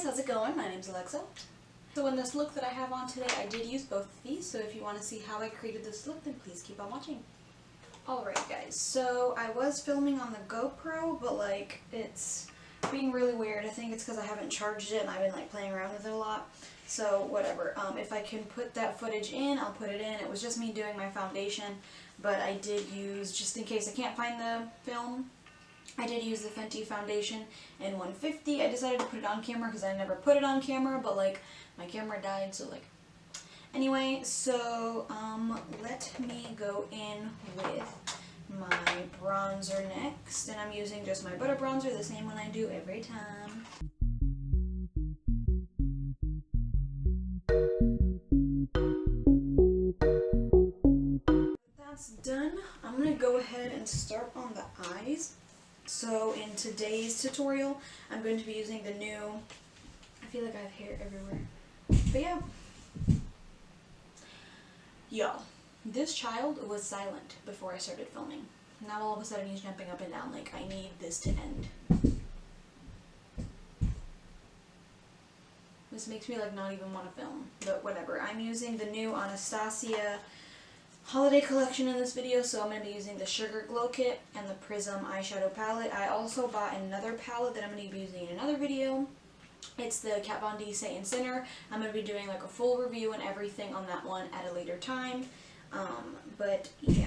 how's it going? My name's Alexa. So in this look that I have on today, I did use both of these, so if you want to see how I created this look, then please keep on watching. Alright guys, so I was filming on the GoPro, but like, it's being really weird. I think it's because I haven't charged it and I've been like playing around with it a lot. So whatever, if I can put that footage in, I'll put it in. It was just me doing my foundation, but I did use, just in case I can't find the film, I did use the Fenty foundation in 150. I decided to put it on camera because I never put it on camera, but like my camera died, so like, anyway, so let me go in with my bronzer next, and I'm using just my butter bronzer, the same one I do every time. That's done. I'm gonna go ahead and start on the eyes. So in today's tutorial, I'm going to be using the new, I feel like I have hair everywhere, but yeah. Y'all, this child was silent before I started filming. Now all of a sudden he's jumping up and down like I need this to end. This makes me like not even want to film, but whatever. I'm using the new Anastasia holiday collection in this video, so I'm going to be using the Sugar Glow Kit and the Prism eyeshadow palette. I also bought another palette that I'm going to be using in another video. It's the Kat Von D Satin Center. I'm going to be doing like a full review and everything on that one at a later time. But yeah.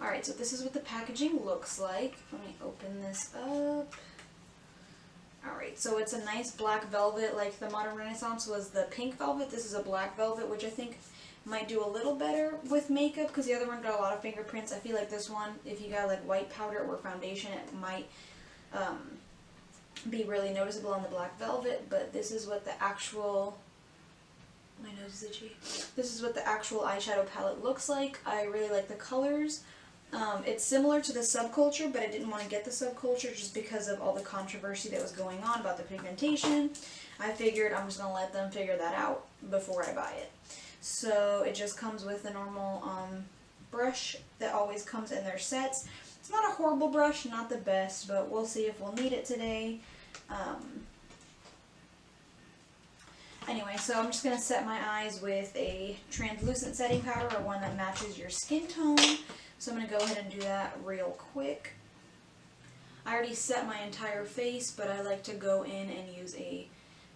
Alright, so this is what the packaging looks like. Let me open this up. Alright, so it's a nice black velvet, like the Modern Renaissance was the pink velvet. This is a black velvet, which I think might do a little better with makeup because the other one got a lot of fingerprints. I feel like this one, if you got like white powder or foundation, it might be really noticeable on the black velvet, but this is what the actual, my nose is itchy. This is what the actual eyeshadow palette looks like. I really like the colors. It's similar to the Subculture, but I didn't want to get the Subculture just because of all the controversy that was going on about the pigmentation. I figured I'm just going to let them figure that out before I buy it. So it just comes with a normal brush that always comes in their sets. It's not a horrible brush, not the best, but we'll see if we'll need it today. Anyway, so I'm just going to set my eyes with a translucent setting powder or one that matches your skin tone. So I'm going to go ahead and do that real quick. I already set my entire face, but I like to go in and use a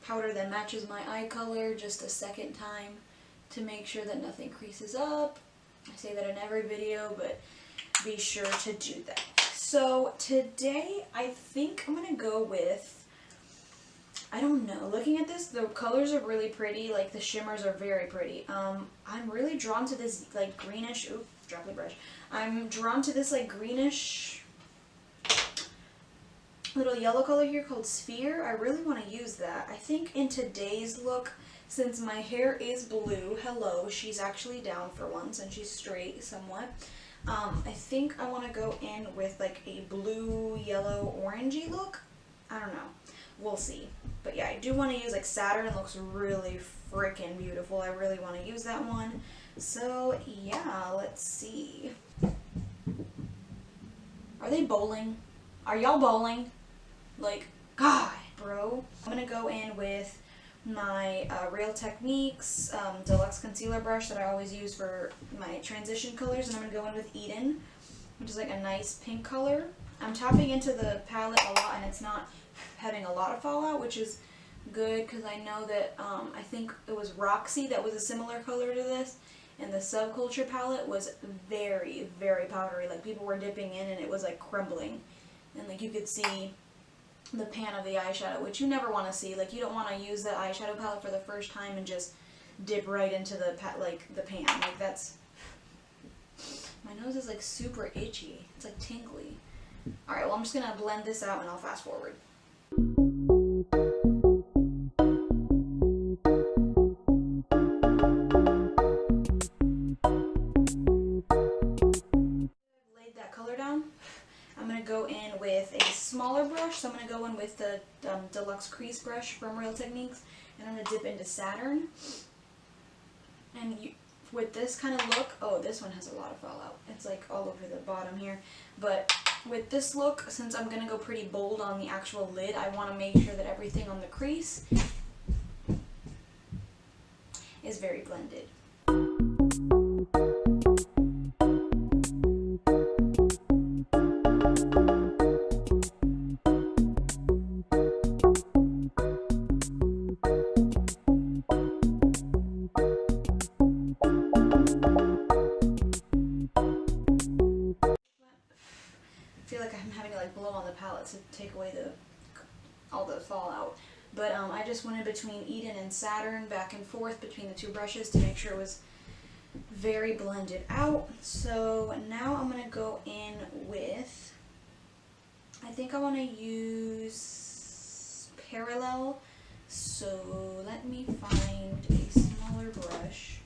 powder that matches my eye color just a second time to make sure that nothing creases up. I say that in every video, but be sure to do that. So today I think I'm going to go with, I don't know, looking at this, the colors are really pretty, like the shimmers are very pretty. I'm really drawn to this like greenish, oop, drop the brush. I'm drawn to this like greenish little yellow color here called Sphere. I really want to use that. I think in today's look, since my hair is blue, hello, she's actually down for once and she's straight somewhat. I think I want to go in with like a blue, yellow, orangey look. I don't know. We'll see. But yeah, I do want to use like Saturn. It looks really freaking beautiful. I really want to use that one. So yeah, let's see. Are they bowling? Are y'all bowling? Like, God, bro. I'm going to go in with my Real Techniques Deluxe Concealer Brush that I always use for my transition colors. And I'm going to go in with Eden, which is like a nice pink color. I'm tapping into the palette a lot and it's not having a lot of fallout, which is good because I know that I think it was Roxy that was a similar color to this, and the Subculture palette was very, very powdery. Like people were dipping in and it was like crumbling, and like you could see the pan of the eyeshadow, which you never want to see. Like you don't want to use the eyeshadow palette for the first time and just dip right into the pan. Like that's, my nose is like super itchy. It's like tingly. Alright, well I'm just gonna blend this out and I'll fast forward. Laid that color down. I'm going to go in with a smaller brush, so I'm going to go in with the Deluxe Crease Brush from Real Techniques, and I'm going to dip into Saturn. And with this kind of look, oh, this one has a lot of fallout. It's like all over the bottom here, but with this look, since I'm going to go pretty bold on the actual lid, I want to make sure that everything on the crease is very blended. I feel like I'm having to like blow on the palette to take away all the fallout. But I just went in between Eden and Saturn, back and forth between the two brushes to make sure it was very blended out. So now I'm going to go in with, I think I want to use Parallel. So let me find a smaller brush.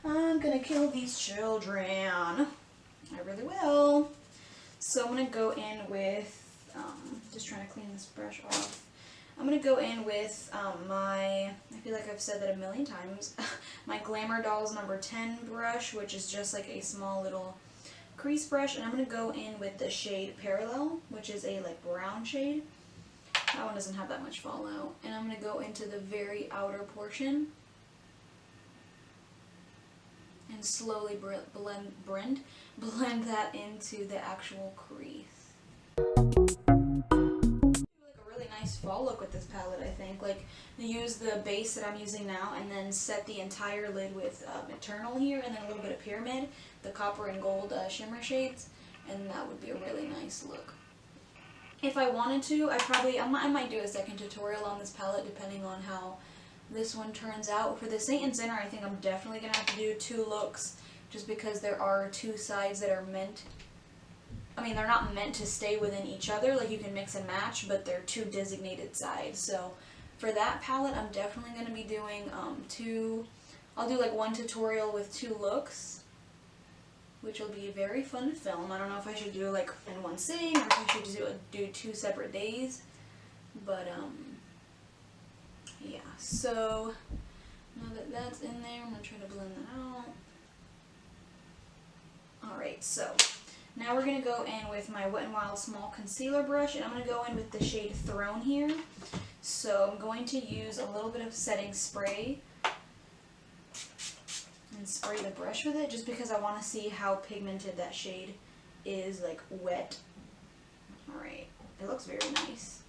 I'm going to kill these children. I really will. So I'm going to go in with, just trying to clean this brush off. I'm going to go in with I feel like I've said that a million times, my Glamour Dolls number 10 brush, which is just like a small little crease brush. And I'm going to go in with the shade Parallel, which is a like brown shade. That one doesn't have that much fallout. And I'm going to go into the very outer portion and slowly blend that into the actual crease. Like a really nice fall look with this palette, I think. Like, use the base that I'm using now and then set the entire lid with Eternal here and then a little bit of Pyramid, the copper and gold shimmer shades, and that would be a really nice look. If I wanted to, I might do a second tutorial on this palette depending on how this one turns out. For the Saint and Sinner, I think I'm definitely going to have to do 2 looks just because there are 2 sides that are they're not meant to stay within each other, like you can mix and match, but they're 2 designated sides. So for that palette, I'm definitely going to be doing I'll do like 1 tutorial with 2 looks, which will be very fun to film. I don't know if I should do it like in one sitting or if I should do 2 separate days, but yeah, so now that that's in there, I'm going to try to blend that out. Alright, so now we're going to go in with my Wet n Wild Small Concealer brush, and I'm going to go in with the shade Throne here. So I'm going to use a little bit of setting spray and spray the brush with it just because I want to see how pigmented that shade is, like wet. Alright, it looks very nice.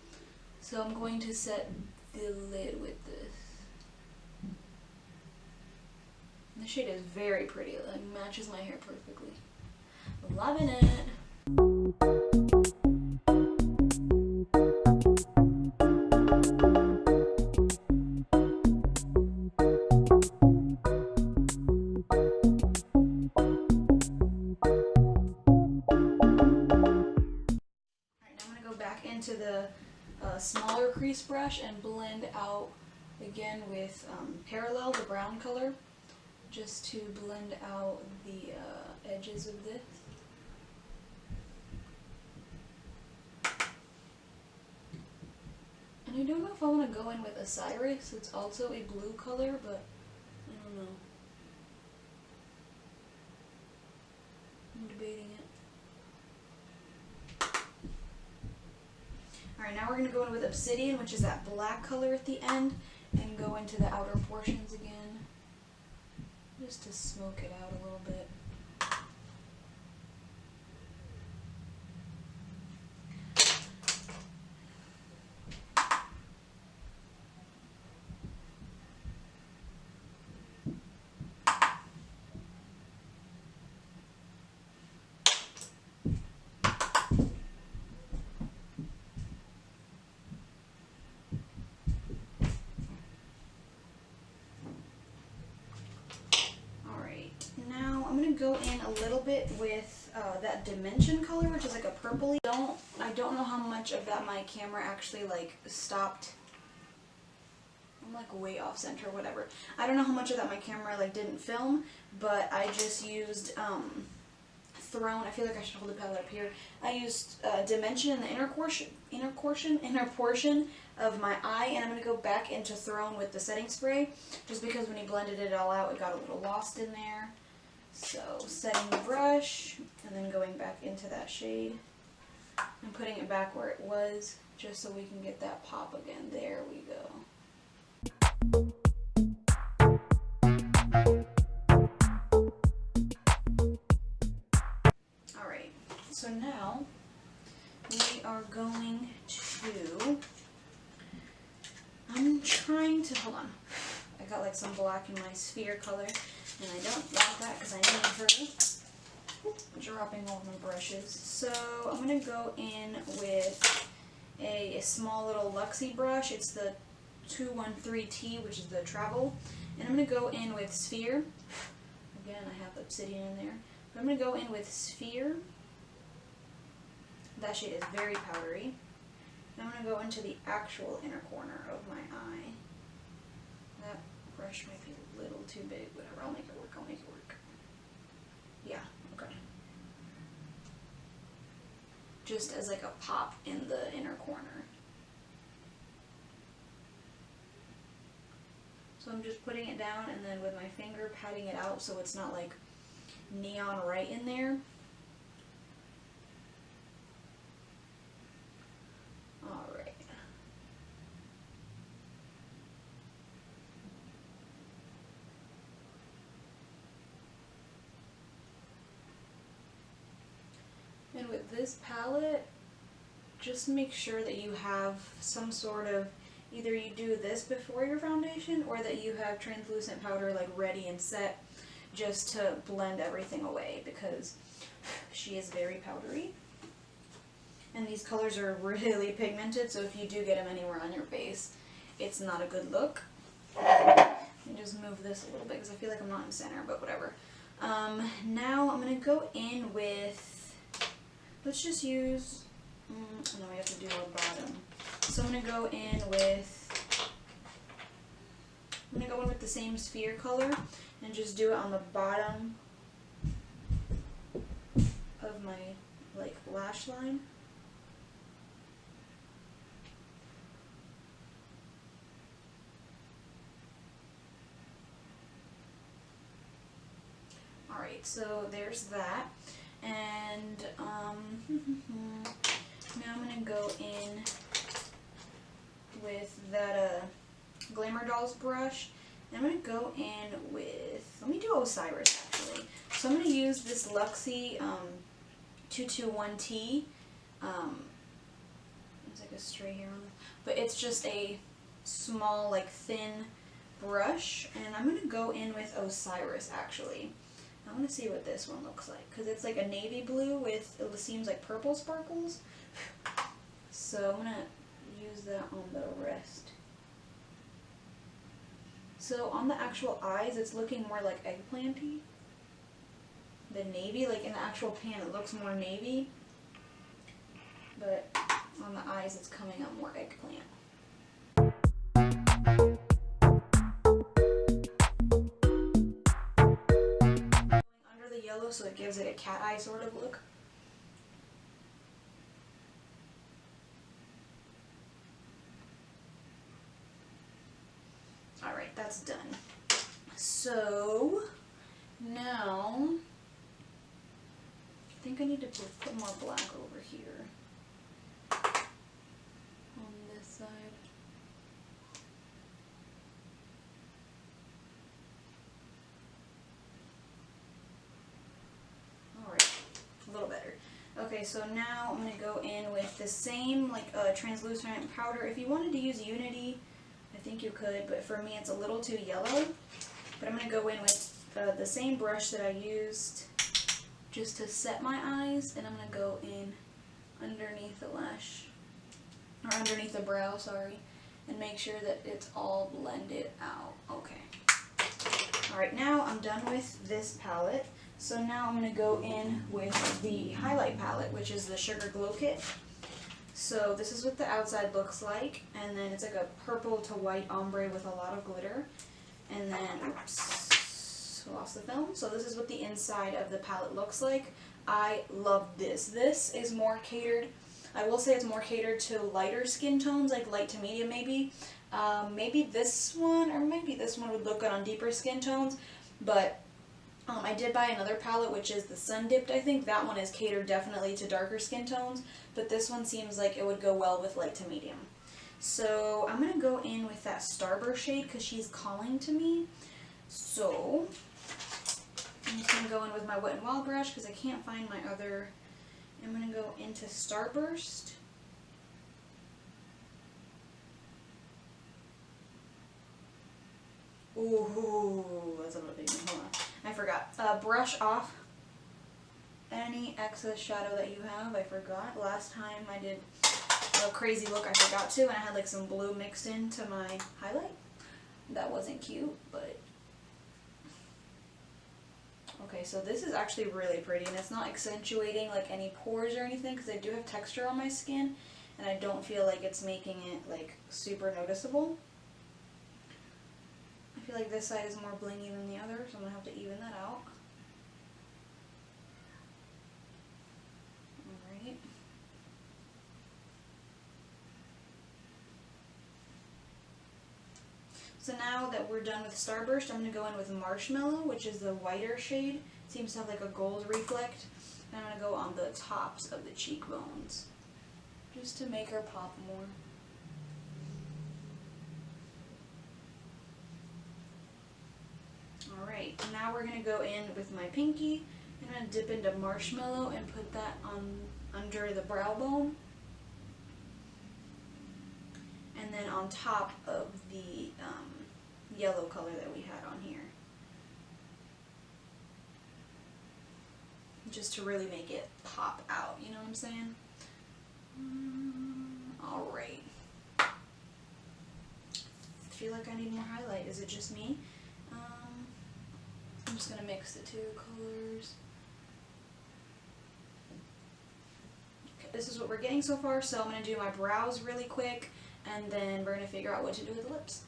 So I'm going to set the lid with this. The shade is very pretty, it like matches my hair perfectly. Loving it. Into the smaller crease brush and blend out again with Parallel, the brown color, just to blend out the edges of this. And I don't know if I want to go in with Osiris, it's also a blue color, but I don't know. I'm debating it. Alright, now we're going to go in with Obsidian, which is that black color at the end, and go into the outer portions again, just to smoke it out a little bit. I'm going to go in a little bit with that Dimension color, which is like a purpley. I don't know how much of that my camera actually like stopped. I'm like way off center, whatever. I don't know how much of that my camera like didn't film, but I just used Throne. I feel like I should hold the palette up here. I used Dimension in the inner portion of my eye, and I'm going to go back into Throne with the setting spray, just because when he blended it all out, it got a little lost in there. So setting the brush, and then going back into that shade. it back where it was, just so we can get that pop again. There we go. Alright, so now we are going to, I'm trying to, hold on, I got like some black in my sphere color, and I don't want that because I need her dropping all my brushes. So I'm going to go in with a small little Luxie brush. It's the 213T, which is the travel. And I'm going to go in with sphere. Again, I have obsidian in there. But I'm going to go in with sphere. That shade is very powdery. And I'm going to go into the actual inner corner of my eye. That brush might be a little too big, whatever. I'll make it work. I'll make it work. Yeah, okay. Just as like a pop in the inner corner. So I'm just putting it down and then with my finger patting it out so it's not like neon right in there. Alright. And with this palette, just make sure that you have some sort of, either you do this before your foundation or that you have translucent powder like ready and set just to blend everything away, because she is very powdery. And these colors are really pigmented, so if you do get them anywhere on your face, it's not a good look. Let me just move this a little bit because I feel like I'm not in center, but whatever. Now I'm going to go in with, let's just use, no, we have to do our bottom. So I'm going to go in with, the same sphere color and just do it on the bottom of my like lash line. Alright, so there's that. And now I'm going to go in with that Glamour Dolls brush. And I'm going to go in with, let me do Osiris actually. So I'm going to use this Luxie 221T. There's like a stray hair on this. But it's just a small, like thin brush. And I'm going to go in with Osiris actually. I want to see what this one looks like, because it's like a navy blue with, it seems like purple sparkles. So I'm going to use that on the rest. So on the actual eyes, it's looking more like eggplanty. The navy, like in the actual pan, it looks more navy. But on the eyes, it's coming out more eggplant. Yellow, so it gives it a cat eye sort of look. Alright, that's done. So now I think I need to put more black over here on this side. A little better. Okay, so now I'm going to go in with the same like translucent powder. If you wanted to use Unity, I think you could, but for me it's a little too yellow. But I'm going to go in with the same brush that I used just to set my eyes, and I'm going to go in underneath the lash, or underneath the brow, sorry, and make sure that it's all blended out. Okay. Alright, now I'm done with this palette. So now I'm going to go in with the highlight palette, which is the Sugar Glow Kit. So this is what the outside looks like, and then it's like a purple to white ombre with a lot of glitter. And then, oops, lost the film. So this is what the inside of the palette looks like. I love this. This is more catered, I will say it's more catered to lighter skin tones, like light to medium maybe. Maybe this one, or maybe this one would look good on deeper skin tones, but I did buy another palette, which is the Sun Dipped, I think. That one is catered definitely to darker skin tones, but this one seems like it would go well with light to medium. So I'm going to go in with that Starburst shade because she's calling to me. So I'm just going to go in with my Wet n Wild brush because I can't find my other. I'm going to go into Starburst. Ooh, that's a little bit. Hold on. I forgot. Brush off any excess shadow that you have. I forgot. Last time I did a crazy look, I forgot to, and I had like some blue mixed into my highlight. That wasn't cute, but... Okay, so this is actually really pretty, and it's not accentuating like any pores or anything because I do have texture on my skin, and I don't feel like it's making it like super noticeable. I feel like this side is more blingy than the other, so I'm going to have to even that out. Alright. So now that we're done with Starburst, I'm going to go in with Marshmallow, which is the whiter shade. It seems to have like a gold reflect. And I'm going to go on the tops of the cheekbones, just to make her pop more. Alright, now we're going to go in with my pinky. I'm going to dip into Marshmallow and put that on under the brow bone. And then on top of the yellow color that we had on here. Just to really make it pop out, you know what I'm saying? Alright. I feel like I need more highlight. Is it just me? I'm just going to mix the two colors. Okay, this is what we're getting so far, so I'm going to do my brows really quick, and then we're going to figure out what to do with the lips.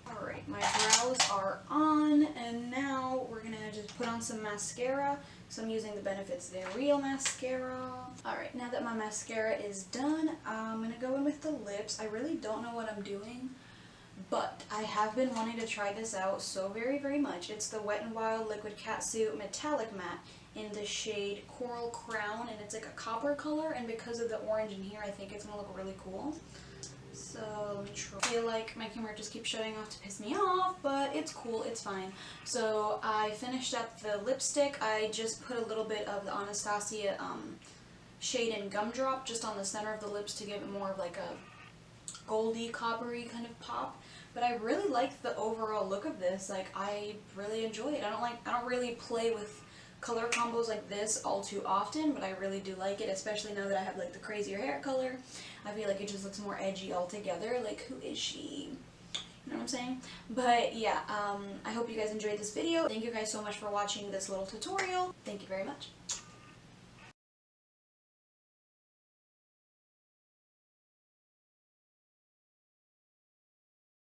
Alright, my brows are on, and now we're going to just put on some mascara. So I'm using the Benefit's They're Real mascara. Alright, now that my mascara is done, I'm going to go in with the lips. I really don't know what I'm doing, but I have been wanting to try this out so very, very much. It's the Wet n Wild Liquid Catsuit Metallic Matte in the shade Coral Crown, and it's like a copper color, and because of the orange in here, I think it's going to look really cool. So let me try. I feel like my camera just keeps shutting off to piss me off, but it's cool, it's fine. So I finished up the lipstick. I just put a little bit of the Anastasia shade in Gumdrop just on the center of the lips to give it more of like a goldy, coppery kind of pop. But I really like the overall look of this. Like, I really enjoy it. I don't really play with color combos like this all too often, but I really do like it, especially now that I have like the crazier hair color. I feel like it just looks more edgy altogether. Like, who is she? You know what I'm saying? But yeah, I hope you guys enjoyed this video. Thank you guys so much for watching this little tutorial. Thank you very much.